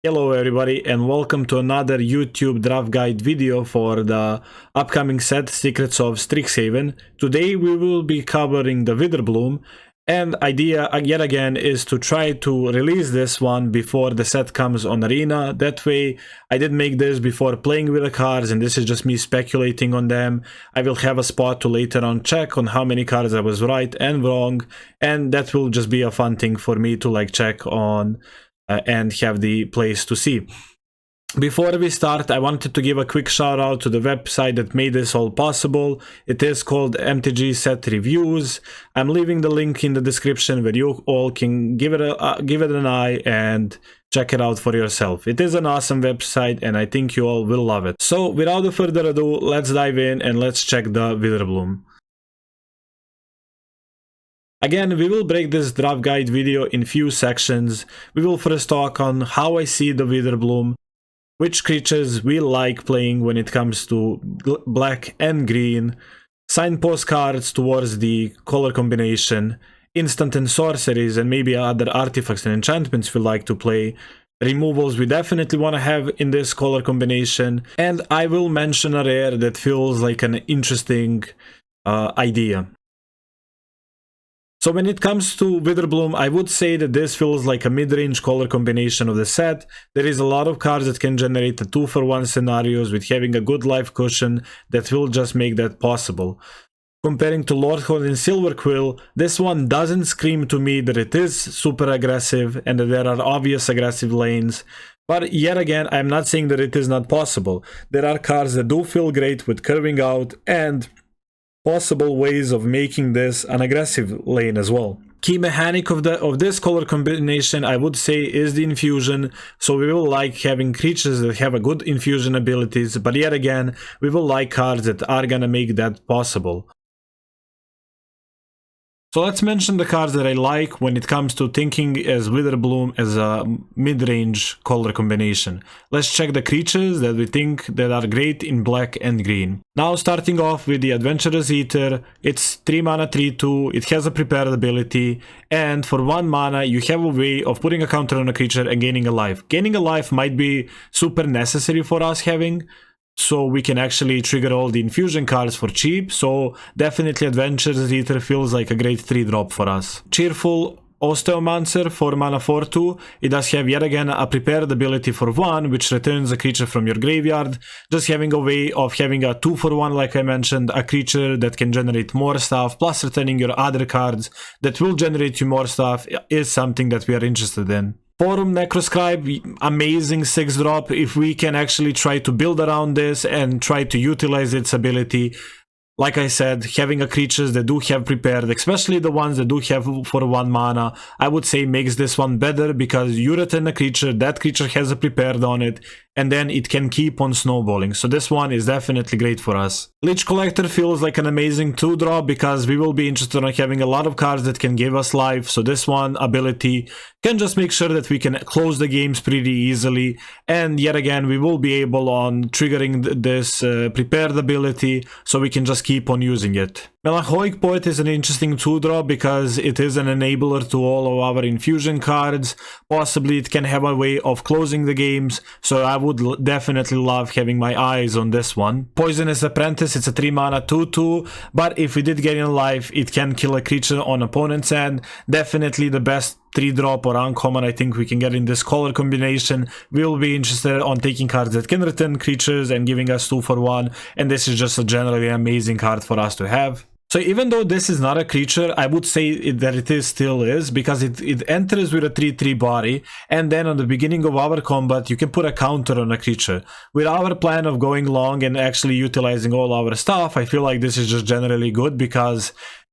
Hello everybody and welcome to another YouTube draft guide video for the upcoming set Secrets of Strixhaven. Today we will be covering the Witherbloom, and idea yet again is to try to release this one before the set comes on Arena. That way I did make this before playing with the cards, and this is just me speculating on them. I will have a spot to later on check on how many cards I was right and wrong, and that will just be a fun thing for me to check on and have the place to see. Before we start, I wanted to give a quick shout out to the website that made this all possible. It is called mtgset.review. I'm leaving the link in the description where you all can give it an eye and check it out for yourself. It is an awesome website and I think you all will love it. So without further ado, let's dive in and let's check the Witherbloom. Again, we will break this draft guide video in few sections. We will first talk on how I see the Witherbloom, which creatures we like playing when it comes to black and green, signpost cards towards the color combination, instant and sorceries, and maybe other artifacts and enchantments we like to play, removals we definitely want to have in this color combination, and I will mention a rare that feels like an interesting idea. So when it comes to Witherbloom, I would say that this feels like a mid-range color combination of the set. There is a lot of cards that can generate the 2-for-1 scenarios with having a good life cushion that will just make that possible. Comparing to Lordhood and Silverquill, this one doesn't scream to me that it is super aggressive and that there are obvious aggressive lanes. But yet again, I'm not saying that it is not possible. There are cards that do feel great with curving out and possible ways of making this an aggressive lane as well. Key mechanic of this color combination, I would say, is the infusion. So we will like having creatures that have a good infusion abilities, but yet again, we will like cards that are gonna make that possible. So let's mention the cards that I like when it comes to thinking as Witherbloom as a mid-range color combination. Let's check the creatures that we think that are great in black and green. Now starting off with the Adventurous Eater, it's 3 mana 3/2, it has a prepared ability, and for 1 mana you have a way of putting a counter on a creature and gaining a life. Gaining a life might be super necessary for us having, so we can actually trigger all the infusion cards for cheap, so definitely Adventurous Eater feels like a great 3-drop for us. Cheerful Osteomancer, 4 mana 4/2, it does have yet again a prepared ability for 1, which returns a creature from your graveyard. Just having a way of having a 2-for-1, like I mentioned, a creature that can generate more stuff, plus returning your other cards that will generate you more stuff is something that we are interested in. Forum Necroscribe, amazing 6-drop. If we can actually try to build around this and try to utilize its ability, like I said, having a creatures that do have prepared, especially the ones that do have for 1 mana, I would say makes this one better, because you return a creature, that creature has a prepared on it, and then it can keep on snowballing. So this one is definitely great for us. Lich Collector feels like an amazing 2-drop because we will be interested in having a lot of cards that can give us life. So this one ability can just make sure that we can close the games pretty easily. And yet again, we will be able on triggering this prepared ability, so we can just keep on using it. Melancholic Poet is an interesting 2-drop because it is an enabler to all of our infusion cards. Possibly it can have a way of closing the games, so I would definitely love having my eyes on this one. Poisonous Apprentice, it's a 3 mana 2/2, but if we did get in life, it can kill a creature on opponent's end. Definitely the best 3-drop or uncommon I think we can get in this color combination. We'll be interested on taking cards that can return creatures and giving us 2-for-1, and this is just a generally amazing card for us to have. So even though this is not a creature, I would say that it still is, because it enters with a 3/3 body, and then on the beginning of our combat you can put a counter on a creature. With our plan of going long and actually utilizing all our stuff, I feel like this is just generally good, because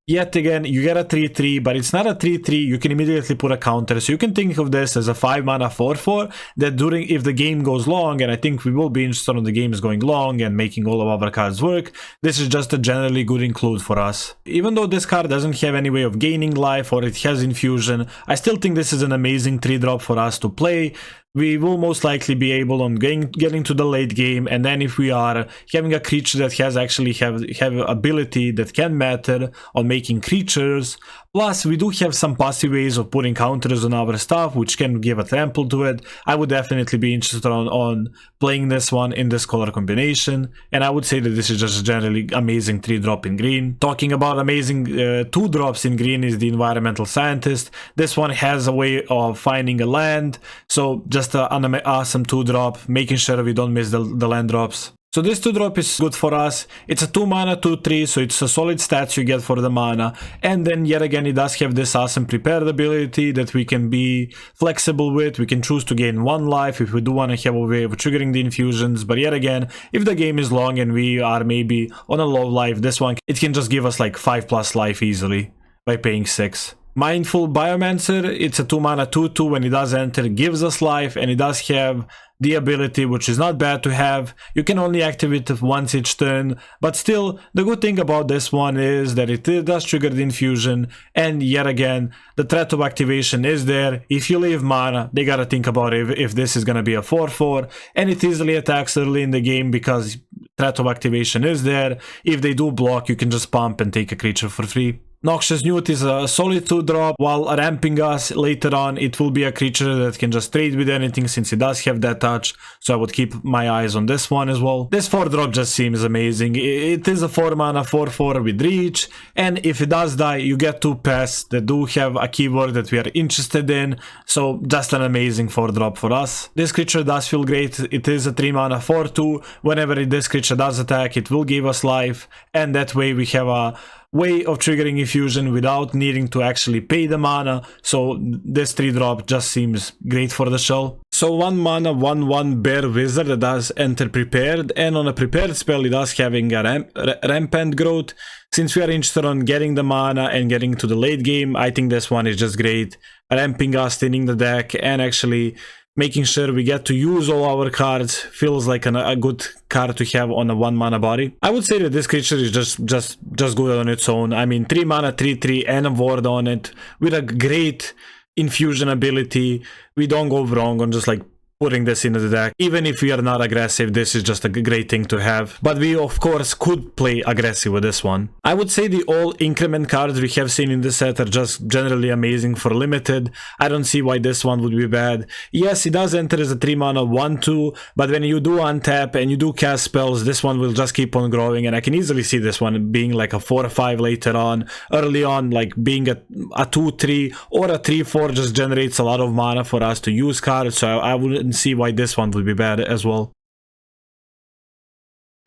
yet again, you get a 3/3, but it's not a 3/3, you can immediately put a counter. So you can think of this as a 5 mana 4/4 that if the game goes long, and I think we will be interested in the games going long and making all of our cards work, this is just a generally good include for us. Even though this card doesn't have any way of gaining life or it has infusion, I still think this is an amazing 3-drop for us to play. we will most likely be able on getting to the late game, and then if we are having a creature that has actually have ability that can matter on making creatures, plus we do have some passive ways of putting counters on our stuff which can give a trample to it, I would definitely be interested on playing this one in this color combination, and I would say that this is just a generally amazing 3-drop in green. Talking about amazing 2-drops in green is the Environmental Scientist. This one has a way of finding a land, so just an awesome 2-drop, making sure we don't miss the land drops. So this 2-drop is good for us. It's a 2 mana 2/3, so it's a solid stats you get for the mana, and then yet again it does have this awesome prepared ability that we can be flexible with. We can choose to gain 1 life if we do want to have a way of triggering the infusions, but yet again, if the game is long and we are maybe on a low life, this one, it can just give us like 5+ life easily by paying 6. Mindful Biomancer, it's a 2 mana 2/2. When it does enter, gives us life, and it does have the ability, which is not bad to have. You can only activate it once each turn, but still, the good thing about this one is that it does trigger the infusion, and yet again, the threat of activation is there. If you leave mana, they gotta think about it if this is gonna be a 4/4, and it easily attacks early in the game because threat of activation is there. If they do block, you can just pump and take a creature for free. Noxious Newt is a solid 2-drop. While ramping us later on, it will be a creature that can just trade with anything since it does have that touch, so I would keep my eyes on this one as well. This 4-drop just seems amazing. It is a 4 mana 4/4 with reach, and if it does die, you get 2 pests that do have a keyword that we are interested in, so just an amazing 4-drop for us. This creature does feel great. It is a 3 mana 4/2. Whenever this creature does attack, it will give us life, and that way we have a way of triggering infusion without needing to actually pay the mana, so this 3-drop just seems great for the shell. So 1 mana 1/1 Bear Wizard that does enter prepared, and on a prepared spell it does having a rampant growth. Since we are interested on getting the mana and getting to the late game, I think this one is just great, ramping us, thinning the deck, and actually making sure we get to use all our cards feels like a good card to have on a 1 mana body. I would say that this creature is just good on its own. I mean, 3 mana 3/3 and a ward on it with a great infusion ability. We don't go wrong on just like putting this into the deck. Even if we are not aggressive, this is just a great thing to have. But we of course could play aggressive with this one. I would say the all increment cards we have seen in this set are just generally amazing for limited. I don't see why this one would be bad. Yes, it does enter as a 3 mana 1/2, but when you do untap and you do cast spells, this one will just keep on growing, and I can easily see this one being like a 4 or 5 later on. Early on, like being a 2/3 or a 3/4 just generates a lot of mana for us to use cards, so I wouldn't see why this one would be bad as well.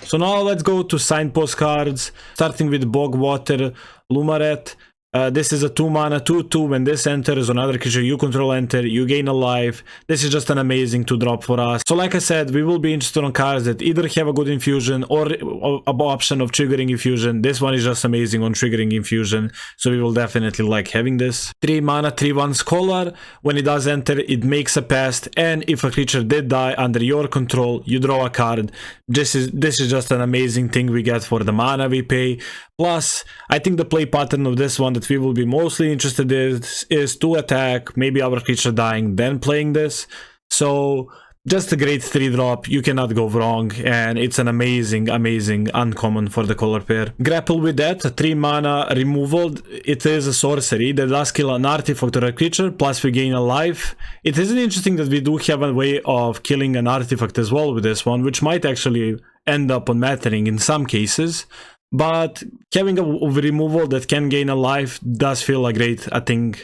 So now let's go to Signpost cards, starting with Bogwater Lumaret. This is a 2 mana 2/2. When this enters on another creature you control enter, you gain a life. This is just an amazing 2-drop for us. So like I said, we will be interested on cards that either have a good infusion or an option of triggering infusion. This one is just amazing on triggering infusion, so we will definitely like having this. 3 mana 3/1 Scholar. When it does enter, it makes a pest, and if a creature did die under your control, you draw a card. This is just an amazing thing we get for the mana we pay. Plus, I think the play pattern of this one that we will be mostly interested in is to attack, maybe our creature dying, then playing this. So just a great 3-drop, you cannot go wrong, and it's an amazing uncommon for the color pair. Grapple with that, a 3 mana removal. It is a sorcery that does kill an artifact or a creature, plus we gain a life. It is interesting that we do have a way of killing an artifact as well with this one, which might actually end up on mattering in some cases. But having a removal that can gain a life does feel a great thing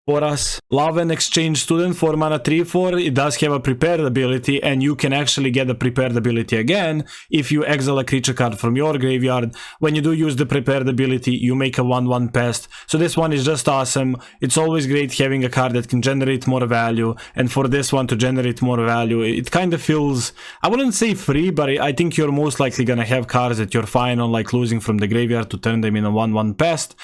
for us. Love and Exchange Student, 4 mana 3/4. It does have a prepared ability, and you can actually get the prepared ability again if you exile a creature card from your graveyard. When you do use the prepared ability, you make a 1/1 pest. So this one is just awesome. It's always great having a card that can generate more value, and for this one to generate more value, it kind of feels, I wouldn't say free, but I think you're most likely gonna have cards that you're fine on, like losing from the graveyard to turn them in a 1/1 pest.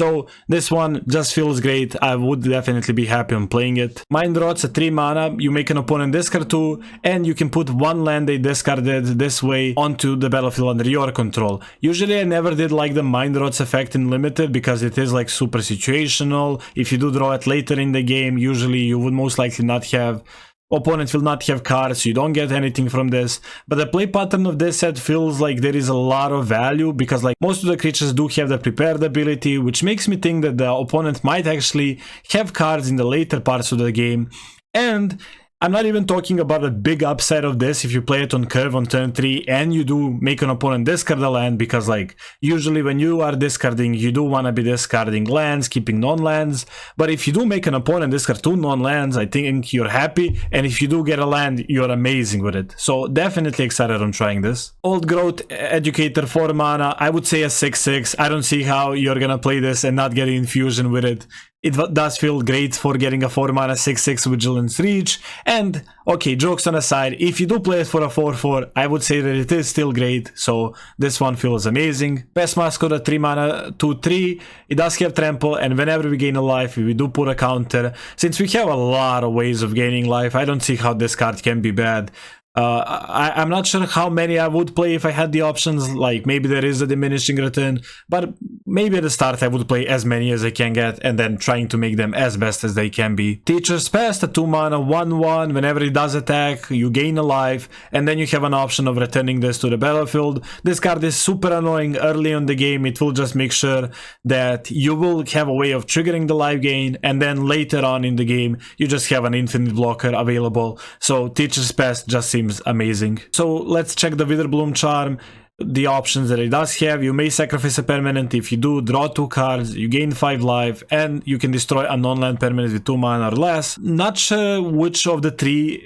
So this one just feels great. I would definitely be happy on playing it. Mind Rot's a 3 mana. You make an opponent discard 2, and you can put 1 land they discarded this way onto the battlefield under your control. Usually I never did like the Mind Rot's effect in limited because it is like super situational. If you do draw it later in the game, usually you would most likely not have opponent will not have cards, so you don't get anything from this. But the play pattern of this set feels like there is a lot of value, because like most of the creatures do have the prepared ability, which makes me think that the opponent might actually have cards in the later parts of the game. And I'm not even talking about a big upside of this if you play it on curve on turn 3 and you do make an opponent discard a land, because like usually when you are discarding, you do want to be discarding lands, keeping non-lands. But if you do make an opponent discard 2 non-lands, I think you're happy, and if you do get a land, you're amazing with it. So definitely excited on trying this. Old Growth Educator 4 mana, I would say a 6/6. I don't see how you're gonna play this and not get infusion with it. It does feel great for getting a 4 mana 6/6 Vigilance Reach. And okay, jokes on the side, if you do play it for a 4/4, I would say that it is still great. So this one feels amazing. Pest Mascot, a 3 mana 2/3. It does have trample, and whenever we gain a life, we do put a counter. Since we have a lot of ways of gaining life, I don't see how this card can be bad. I'm not sure how many I would play if I had the options, like maybe there is a diminishing return, but maybe at the start I would play as many as I can get and then trying to make them as best as they can be. Teacher's Pest, a 2 mana 1/1, whenever it does attack, you gain a life, and then you have an option of returning this to the battlefield. This card is super annoying early on the game. It will just make sure that you will have a way of triggering the life gain, and then later on in the game, you just have an infinite blocker available. So Teacher's Pest just seems amazing. So let's check the Witherbloom charm. The options that it does have: you may sacrifice a permanent. If you do, draw 2 cards, you gain 5 life, and you can destroy a non-land permanent with 2 mana or less. Not sure which of the 3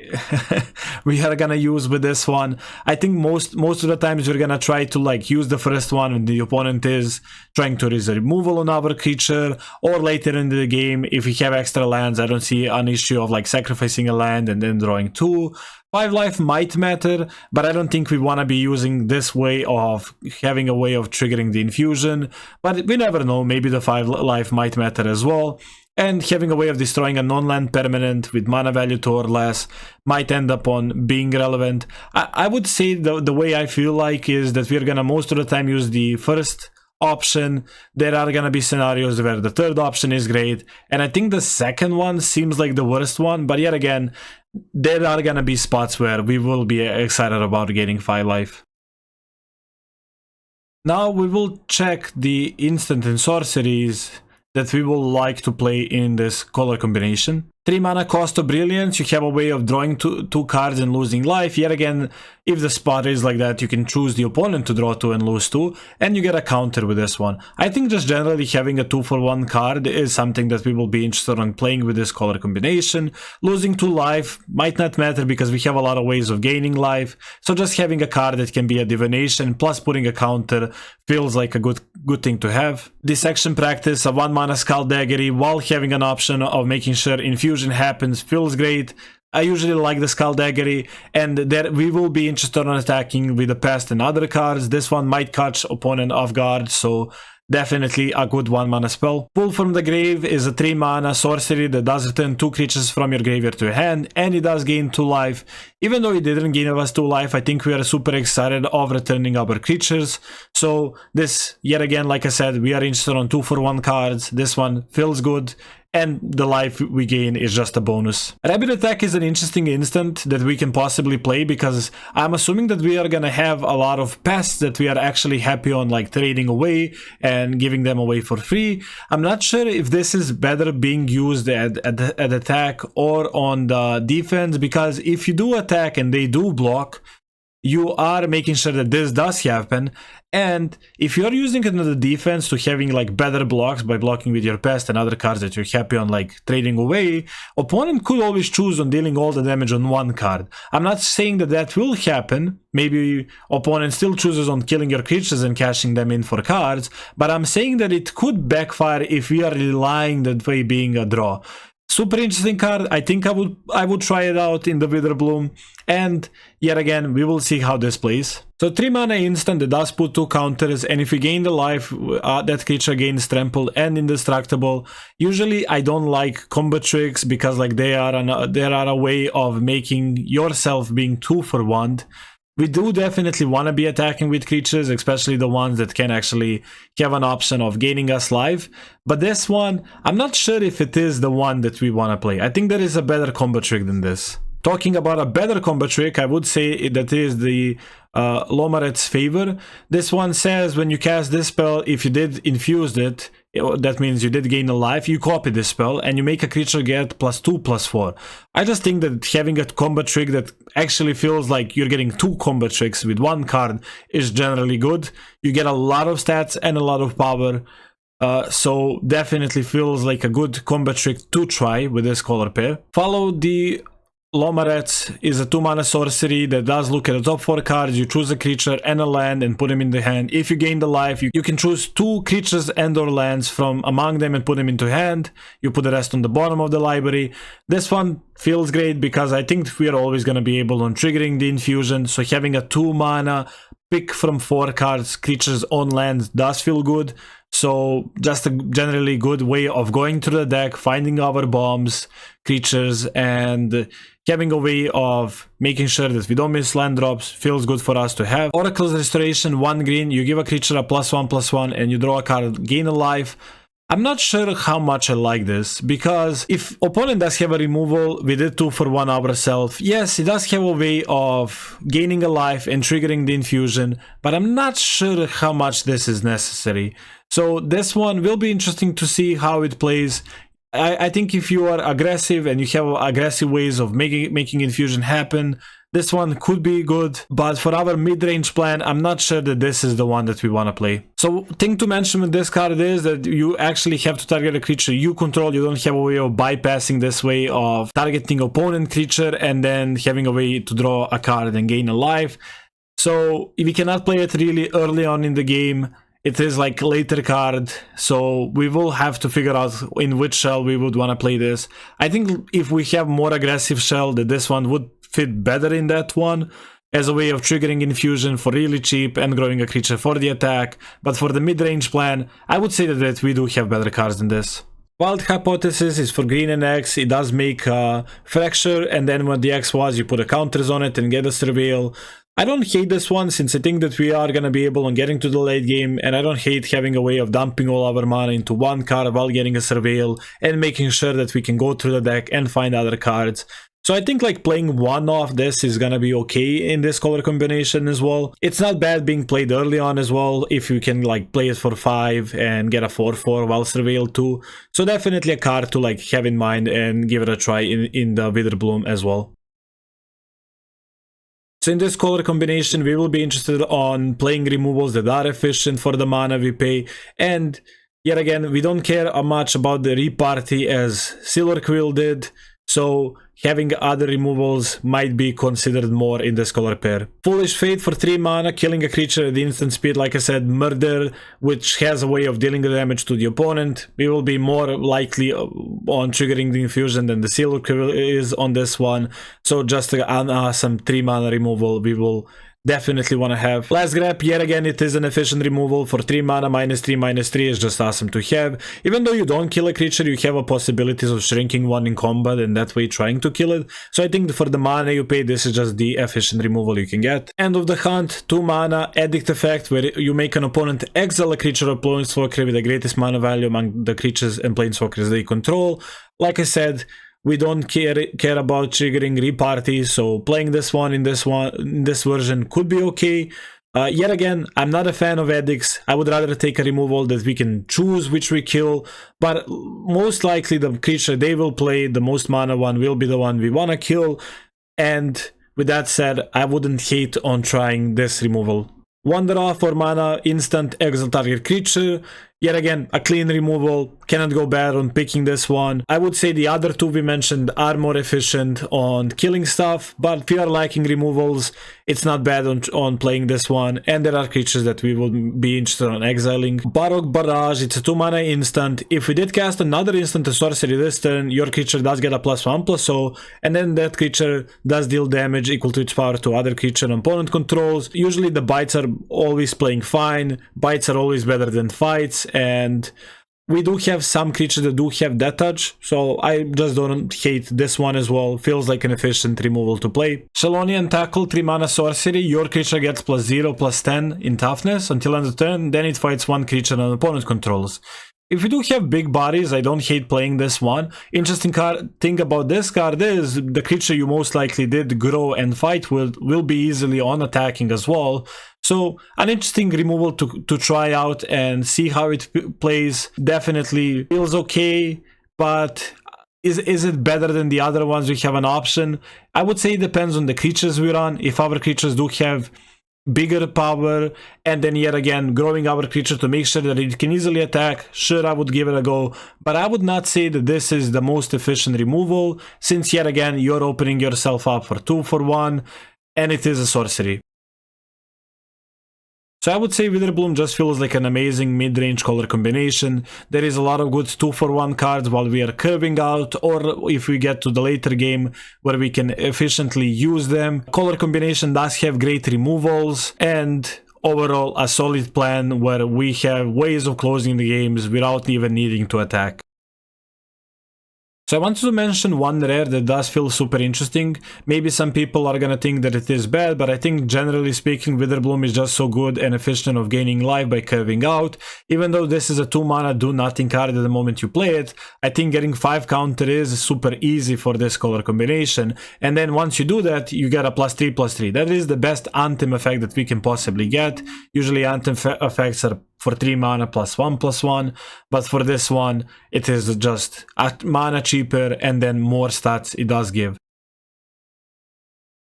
we are gonna use with this one. I think most of the times we're gonna try to like use the first one when the opponent is trying to raise a removal on our creature, or later in the game if we have extra lands. I don't see an issue of like sacrificing a land and then drawing 2. 5 life might matter, but I don't think we want to be using this way of having a way of triggering the infusion. But we never know, maybe the 5 life might matter as well. And having a way of destroying a non-land permanent with mana value 2 or less might end up on being relevant. I would say the way I feel like is that we're gonna most of the time use the first option. There are gonna be scenarios where the third option is great, and I think the second one seems like the worst one, but yet again, there are gonna be spots where we will be excited about getting 5 life. Now we will check the instant and sorceries that we will like to play in this color combination. 3 mana cost of Brilliance, you have a way of drawing two cards and losing life. Yet again, if the spot is like that, you can choose the opponent to draw 2 and lose 2, and you get a counter with this one. I think just generally having a 2-for-1 card is something that we will be interested in playing with this color combination. Losing 2 life might not matter because we have a lot of ways of gaining life, so just having a card that can be a divination plus putting a counter feels like a good thing to have. Dissection Practice, a 1 mana Skulldaggery, while having an option of making sure infusion happens, feels great. I usually like the Skulldaggery, and there we will be interested in attacking with the Pest and other cards. This one might catch opponent off guard, so definitely a good 1 mana spell. Pull from the Grave is a 3 mana sorcery that does return 2 creatures from your graveyard to your hand, and it does gain 2 life. Even though it didn't gain us 2 life, I think we are super excited of returning our creatures. So this, yet again, like I said, we are interested on 2-for-1 cards. This one feels good, and the life we gain is just a bonus. Rapid Attack is an interesting instant that we can possibly play, because I'm assuming that we are gonna have a lot of pests that we are actually happy on like trading away and giving them away for free. I'm not sure if this is better being used at attack or on the defense, because if you do attack and they do block, you are making sure that this does happen. And if you're using it in the defense to having like better blocks by blocking with your pest and other cards that you're happy on like trading away, opponent could always choose on dealing all the damage on 1 card. I'm not saying that that will happen. Maybe opponent still chooses on killing your creatures and cashing them in for cards, but I'm saying that it could backfire if we are relying that way being a draw. Super interesting card. I think I would try it out in the Witherbloom, and yet again we will see how this plays. So 3 mana instant that does put 2 counters, and if we gain the life, that creature gains trample and indestructible. Usually I don't like combo tricks because like they are a way of making yourself being 2-for-1. We do definitely want to be attacking with creatures, especially the ones that can actually have an option of gaining us life. But this one, I'm not sure if it is the one that we want to play. I think there is a better combo trick than this. Talking about a better combo trick, I would say that is the Lomaret's Favor. This one says when you cast this spell, if you did infuse it, that means you did gain a life, you copy this spell and you make a creature get +2/+4. I just think that having a combo trick that actually feels like you're getting 2 combo tricks with 1 card is generally good. You get a lot of stats and a lot of power. So definitely feels like a good combo trick to try with this color pair. Follow the Lomaret is a 2-mana sorcery that does look at the top 4 cards. You choose a creature and a land and put them in the hand. If you gain the life, you can choose 2 creatures and or lands from among them and put them into hand. You put the rest on the bottom of the library. This one feels great because I think we are always going to be able on triggering the infusion. So having a 2-mana pick from 4 cards, creatures on lands does feel good. So just a generally good way of going through the deck, finding our bombs, creatures, and having a way of making sure that we don't miss land drops. Feels good for us to have. Oracle's Restoration, 1 green, you give a creature a +1/+1 and you draw a card, gain a life. I'm not sure how much I like this, because if opponent does have a removal, we did 2 for 1 ourselves. Yes, it does have a way of gaining a life and triggering the infusion, but I'm not sure how much this is necessary. So this one will be interesting to see how it plays. I think if you are aggressive and you have aggressive ways of making infusion happen, this one could be good, but for our mid-range plan, I'm not sure that this is the one that we want to play. So, thing to mention with this card is that you actually have to target a creature you control. You don't have a way of bypassing this way of targeting opponent creature and then having a way to draw a card and gain a life. So, if we cannot play it really early on in the game, it is like a later card, so we will have to figure out in which shell we would want to play this. I think if we have more aggressive shell, that this one would fit better in that one, as a way of triggering infusion for really cheap and growing a creature for the attack. But for the mid-range plan, I would say that we do have better cards than this. Wild Hypothesis is for green and X. It does make a Fracture, and then when the X was, you put a counters on it and get a Surveil. I don't hate this one, since I think that we are gonna be able on getting to the late game, and I don't hate having a way of dumping all our mana into 1 card while getting a Surveil and making sure that we can go through the deck and find other cards. So I think like playing 1 off this is gonna be okay in this color combination as well. It's not bad being played early on as well, if you can like play it for 5 and get a 4/4 while Surveil 2. So definitely a card to like have in mind and give it a try in the Witherbloom as well. So in this color combination, we will be interested on playing removals that are efficient for the mana we pay. And yet again, we don't care much about the reparty as Silver Quill did. So having other removals might be considered more in this color pair. Foolish Fate for 3 mana, killing a creature at the instant speed, like I said, Murder, which has a way of dealing the damage to the opponent. We will be more likely on triggering the infusion than the Silver Quill is on this one. So just an awesome 3 mana removal we will definitely want to have. Last Grab, yet again, it is an efficient removal for 3 mana, -3/-3 is just awesome to have. Even though you don't kill a creature, you have a possibilities of shrinking one in combat and that way trying to kill it. So I think for the mana you pay, this is just the efficient removal you can get. End of the Hunt, 2 mana, Edict effect, where you make an opponent exile a creature or planeswalker with the greatest mana value among the creatures and planeswalkers they control. Like I said, we don't care about triggering reparty, so playing this one in this version could be okay. Yet again, I'm not a fan of edicts. I would rather take a removal that we can choose which we kill, but most likely the creature they will play, the most mana one, will be the one we want to kill. And with that said, I wouldn't hate on trying this removal. Wanderer for mana, instant exile target creature. Yet again, a clean removal, cannot go bad on picking this one. I would say the other 2 we mentioned are more efficient on killing stuff, but if you are liking removals, it's not bad on playing this one, and there are creatures that we will be interested on exiling. Baroque Barrage, it's a 2 mana instant. If we did cast another instant to sorcery this turn, your creature does get a +1/+0, and then that creature does deal damage equal to its power to other creature opponent controls. Usually the bites are always playing fine, bites are always better than fights, and we do have some creatures that do have that touch, so I just don't hate this one as well. Feels like an efficient removal to play. Shalonian Tackle, 3 mana sorcery. Your creature gets +0/+10 in toughness until end of turn, then it fights 1 creature an opponent controls. If you do have big bodies, I don't hate playing this one. Interesting thing about this card is the creature you most likely did grow and fight with will be easily on attacking as well. So an interesting removal to try out and see how it plays. Definitely feels okay, but is it better than the other ones? We have an option. I would say it depends on the creatures we run. If our creatures do have bigger power, and then yet again growing our creature to make sure that it can easily attack, sure, I would give it a go, but I would not say that this is the most efficient removal, since yet again you're opening yourself up for 2 for 1, and it is a sorcery. So I would say Witherbloom just feels like an amazing mid-range color combination. There is a lot of good 2 for 1 cards while we are curving out, or if we get to the later game where we can efficiently use them. Color combination does have great removals, and overall a solid plan where we have ways of closing the games without even needing to attack. So I wanted to mention one rare that does feel super interesting. Maybe some people are gonna think that it is bad, but I think generally speaking Witherbloom is just so good and efficient of gaining life by curving out. Even though this is a 2 mana do nothing card at the moment you play it, I think getting 5 counter is super easy for this color combination. And then once you do that, you get a +3/+3. That is the best Anthem effect that we can possibly get. Usually Anthem effects are for 3 mana +1/+1, but for this one it is just a mana cheaper and then more stats it does give.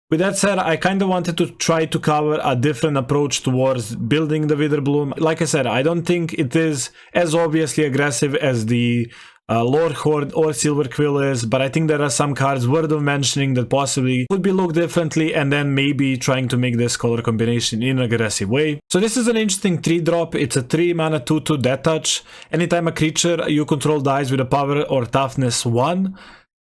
With that said, I kind of wanted to try to cover a different approach towards building the Witherbloom. Like I said, I don't think it is as obviously aggressive as the Lord Horde or Silver Quill is, but I think there are some cards worth of mentioning that possibly could be looked differently, and then maybe trying to make this color combination in an aggressive way. So this is an interesting 3-drop. It's a 3 mana 2/2 Death Touch. Anytime a creature you control dies with a power or toughness 1,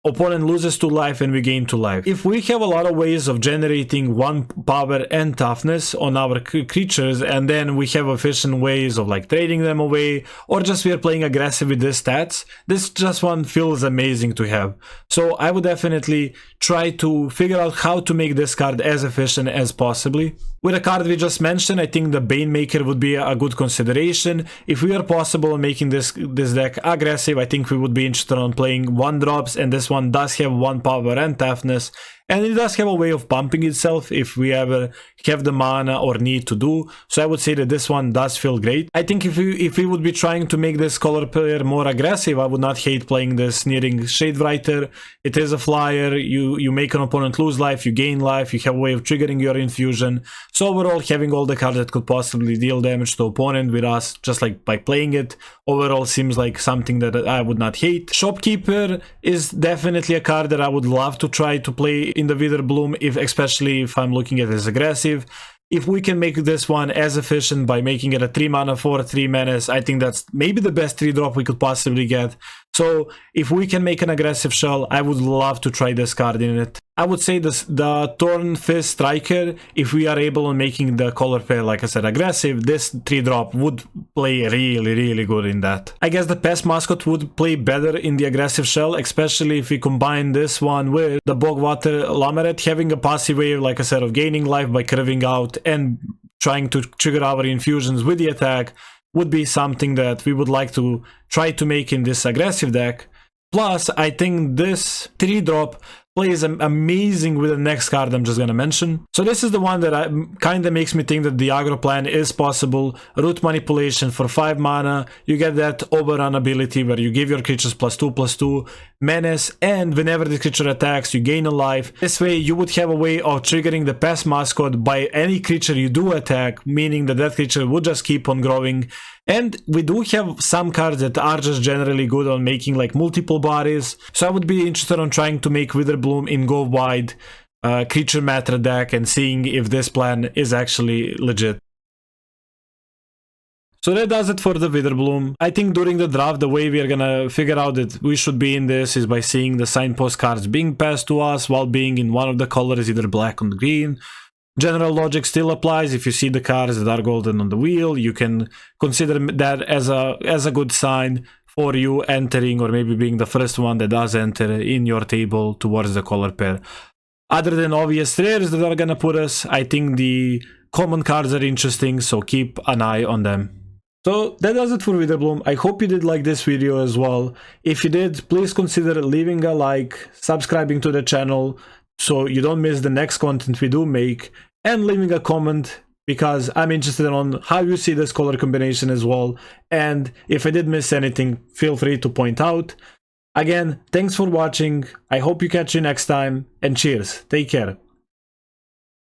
opponent loses 2 life and we gain 2 life. If we have a lot of ways of generating 1 power and toughness on our creatures, and then we have efficient ways of like trading them away, or just we are playing aggressive with these stats, this just one feels amazing to have. So I would definitely try to figure out how to make this card as efficient as possibly. With a card we just mentioned, I think the Banemaker would be a good consideration. If we are possible in making this deck aggressive, I think we would be interested on playing 1-drops, and this one does have 1 power and toughness, and it does have a way of pumping itself if we ever have the mana or need to do. So I would say that this one does feel great. I think if we would be trying to make this color player more aggressive, I would not hate playing this Nearing Shadewriter. It is a flyer, you make an opponent lose life, you gain life, you have a way of triggering your infusion. So overall, having all the cards that could possibly deal damage to opponent with us, just like by playing it, overall seems like something that I would not hate. Shopkeeper is definitely a card that I would love to try to play in the Witherbloom, especially if I'm looking at it as aggressive. If we can make this one as efficient by making it a 3 mana 4/3 menace, I think that's maybe the best 3-drop we could possibly get. So if we can make an aggressive shell, I would love to try this card in it. I would say the Torn Fist Striker, if we are able on making the color pair, like I said, aggressive, this 3-drop would play really good in that. I guess the Pest Mascot would play better in the aggressive shell, especially if we combine this one with the Bogwater Lammeret, having a passive way, like I said, of gaining life by curving out and trying to trigger our infusions with the attack, would be something that we would like to try to make in this aggressive deck. Plus, I think this 3-drop plays amazing with the next card I'm just gonna mention. So this is the one that kind of makes me think that the aggro plan is possible. Root Manipulation for 5 mana. You get that Overrun ability where you give your creatures +2/+2 menace, and whenever the creature attacks, you gain a life. This way, you would have a way of triggering the Pest Mascot by any creature you do attack, meaning that that creature would just keep on growing. And we do have some cards that are just generally good on making like multiple bodies. So I would be interested on trying to make Witherbloom in Go Wide creature matter deck and seeing if this plan is actually legit. So that does it for the Witherbloom. I think during the draft, the way we are gonna figure out that we should be in this is by seeing the Signpost cards being passed to us while being in one of the colors, either black or green. General logic still applies. If you see the cards that are golden on the wheel, you can consider that as a good sign for you entering, or maybe being the first one that does enter in your table towards the color pair. Other than obvious rares that are gonna put us, I think the common cards are interesting, so keep an eye on them. So that does it for Witherbloom. I hope you did like this video as well. If you did, please consider leaving a like, subscribing to the channel so you don't miss the next content we do make, and leaving a comment because I'm interested on how you see this color combination as well. And if I did miss anything, feel free to point out. Again, thanks for watching. I hope you catch you next time, and cheers. Take care.